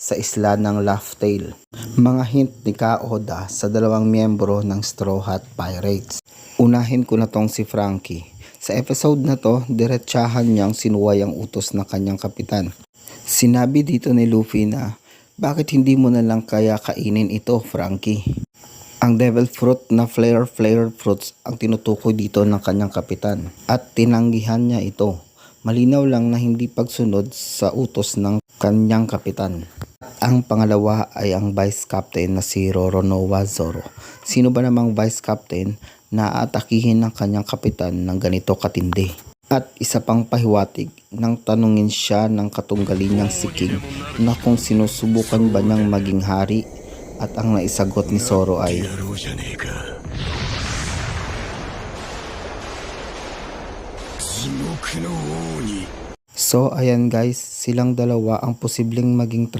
sa isla ng Laugh Tale. Mga hint ni Ka Oda sa dalawang miyembro ng Straw Hat Pirates. Unahin ko na tong si Franky. Sa episode na to, diretsahan niyang sinuway ang utos ng kanyang kapitan. Sinabi dito ni Luffy na, bakit hindi mo na lang kaya kainin ito, Franky? Ang devil fruit na flare fruits ang tinutukoy dito ng kanyang kapitan at tinanggihan niya ito. Malinaw lang na hindi pagsunod sa utos ng kanyang kapitan. Ang pangalawa ay ang vice captain na si Roronoa Zoro. Sino ba namang vice captain na aatakihin ng kanyang kapitan ng ganito katindi? At isa pang pahiwatig nang tanungin siya ng katunggali niyang si King na kung sinusubukan ba niyang maging hari, at ang naisagot ni Zoro ay So ayan guys, silang dalawa ang posibleng maging